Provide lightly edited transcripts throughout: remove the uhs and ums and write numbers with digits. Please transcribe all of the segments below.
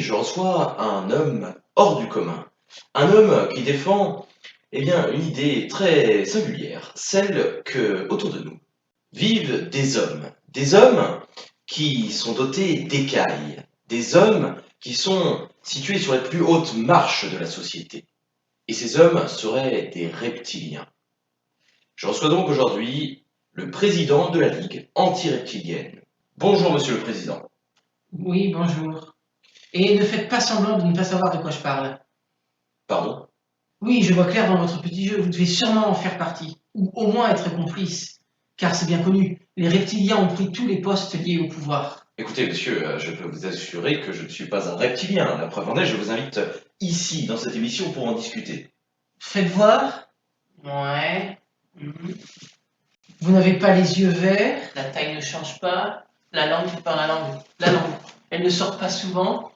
je reçois un homme hors du commun. Un homme qui défend, une idée très singulière, celle que, autour de nous, vivent des hommes. Des hommes qui sont dotés d'écailles. Des hommes qui sont situés sur les plus hautes marches de la société. Et ces hommes seraient des reptiliens. Je reçois donc aujourd'hui le président de la Ligue anti-reptilienne. Bonjour, monsieur le président. Oui, bonjour. Et ne faites pas semblant de ne pas savoir de quoi je parle. Pardon? Oui, je vois clair dans votre petit jeu, vous devez sûrement en faire partie, ou au moins être complice. Car c'est bien connu, les reptiliens ont pris tous les postes liés au pouvoir. Écoutez, monsieur, je peux vous assurer que je ne suis pas un reptilien. La preuve en est, je vous invite ici, dans cette émission, pour en discuter. Faites voir. Ouais. Mhm. Vous n'avez pas les yeux verts, la taille ne change pas, la langue, tu parles la langue, elle ne sort pas souvent.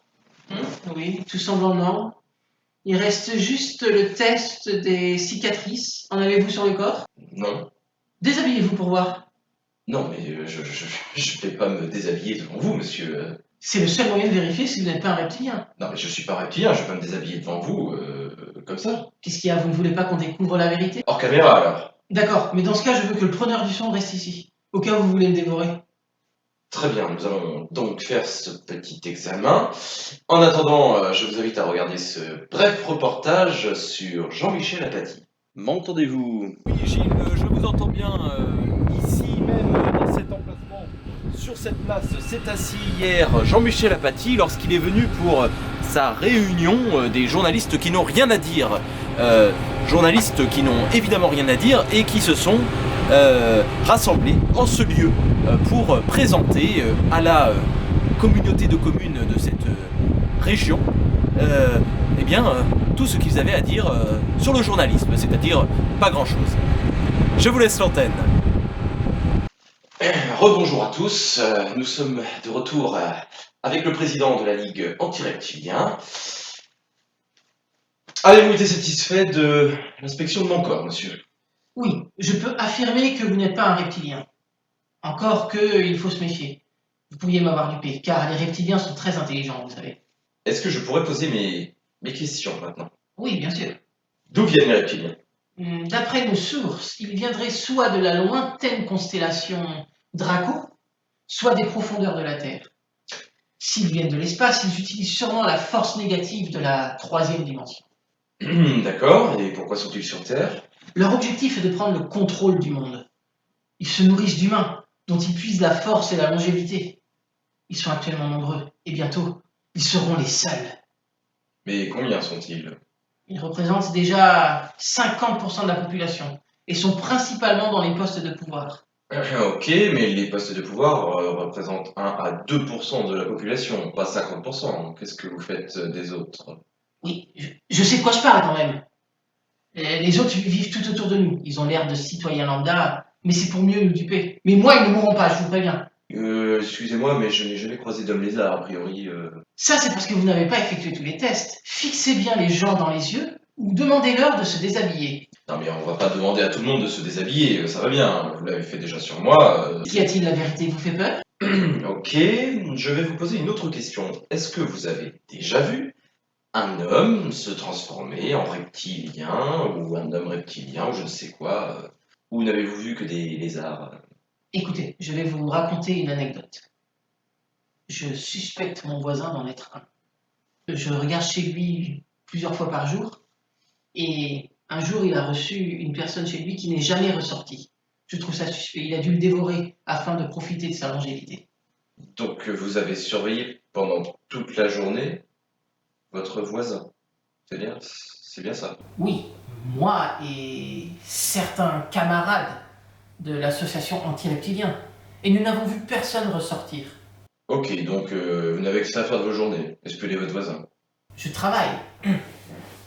Oui, tout semble en ordre. Il reste juste le test des cicatrices. En avez-vous sur le corps? Non, Déshabillez-vous pour voir. non, mais je vais pas me déshabiller devant vous, monsieur. C'est le seul moyen de vérifier si vous n'êtes pas un reptilien. Non, mais je suis pas reptilien, je vais pas me déshabiller devant vous, comme ça. Qu'est-ce qu'il y a? Vous ne voulez pas qu'on découvre la vérité? Hors caméra, alors. D'accord, mais dans ce cas, je veux que le preneur du son reste ici. Au cas où vous voulez me dévorer. Très bien, nous allons donc faire ce petit examen. En attendant, je vous invite à regarder ce bref reportage sur Jean-Michel Apathy. M'entendez-vous? Oui, Gilles, je vous entends bien. Ici même, dans cet emplacement, sur cette place, s'est assis hier Jean-Michel Apathy lorsqu'il est venu pour sa réunion des journalistes qui n'ont rien à dire. Journalistes qui n'ont évidemment rien à dire et qui se sont rassemblés en ce lieu pour présenter à la communauté de communes de cette région tout ce qu'ils avaient à dire sur le journalisme, c'est-à-dire pas grand-chose. Je vous laisse l'antenne. Rebonjour à tous, nous sommes de retour avec le président de la Ligue anti-reptilien. Avez-vous été satisfait de l'inspection de mon corps, monsieur? Oui, je peux affirmer que vous n'êtes pas un reptilien. Encore que, il faut se méfier. Vous pourriez m'avoir dupé, car les reptiliens sont très intelligents, vous savez. Est-ce que je pourrais poser mes questions maintenant? Oui, bien sûr. D'où viennent les reptiliens? D'après nos sources, ils viendraient soit de la lointaine constellation Draco, soit des profondeurs de la Terre. S'ils viennent de l'espace, ils utilisent sûrement la force négative de la troisième dimension. D'accord, et pourquoi sont-ils sur Terre? Leur objectif est de prendre le contrôle du monde. Ils se nourrissent d'humains, dont ils puisent la force et la longévité. Ils sont actuellement nombreux, et bientôt, ils seront les seuls. Mais combien sont-ils? Ils représentent déjà 50% de la population, et sont principalement dans les postes de pouvoir. Ok, mais les postes de pouvoir représentent 1 à 2% de la population, pas 50%. Qu'est-ce que vous faites des autres? Oui, je sais de quoi je parle quand même. Les autres vivent tout autour de nous. Ils ont l'air de citoyens lambda, mais c'est pour mieux nous duper. Mais moi, ils ne mourront pas, je vous préviens. Excusez-moi, mais je n'ai jamais croisé d'homme lézard, a priori. Ça, c'est parce que vous n'avez pas effectué tous les tests. Fixez bien les gens dans les yeux ou demandez-leur de se déshabiller. Non mais on va pas demander à tout le monde de se déshabiller, ça va bien, vous l'avez fait déjà sur moi. Qu'y a-t-il? La vérité vous fait peur? Ok, je vais vous poser une autre question. Est-ce que vous avez déjà vu un homme se transformer en reptilien, ou un homme reptilien, ou je ne sais quoi, ou n'avez-vous vu que des lézards? Écoutez, je vais vous raconter une anecdote. Je suspecte mon voisin d'en être un. Je regarde chez lui plusieurs fois par jour, et un jour il a reçu une personne chez lui qui n'est jamais ressortie. Je trouve ça suspect. Il a dû le dévorer afin de profiter de sa longévité. Donc vous avez surveillé pendant toute la journée votre voisin. C'est bien ça. Oui, moi et certains camarades de l'association anti-reptilien. Et nous n'avons vu personne ressortir. Ok, donc vous n'avez que ça à faire de vos journées, espionner votre voisin. Je travaille.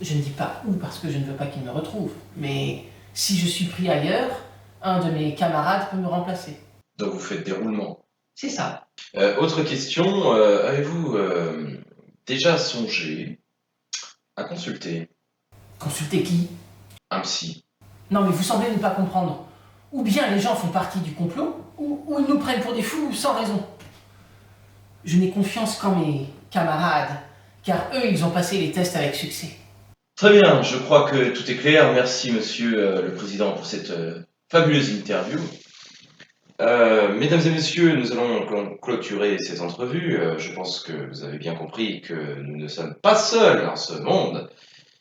Je ne dis pas où parce que je ne veux pas qu'il me retrouve. Mais si je suis pris ailleurs, un de mes camarades peut me remplacer. Donc vous faites des roulements. C'est ça. Autre question, avez-vous déjà songé à consulter Consulter qui? un psy? Non mais vous semblez ne pas comprendre. Ou bien les gens font partie du complot, ou ils nous prennent pour des fous sans raison. Je n'ai confiance qu'en mes camarades, car eux, ils ont passé les tests avec succès. Très bien, je crois que tout est clair. Merci, monsieur le président, pour cette fabuleuse interview. Mesdames et messieurs, nous allons clôturer cette entrevue. Je pense que vous avez bien compris que nous ne sommes pas seuls dans ce monde.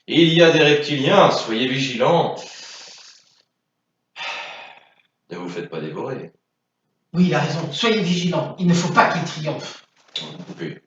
Il y a des reptiliens, soyez vigilants. Ne vous faites pas dévorer. Oui, il a raison. Soyez vigilants. Il ne faut pas qu'il triomphe. Coupez.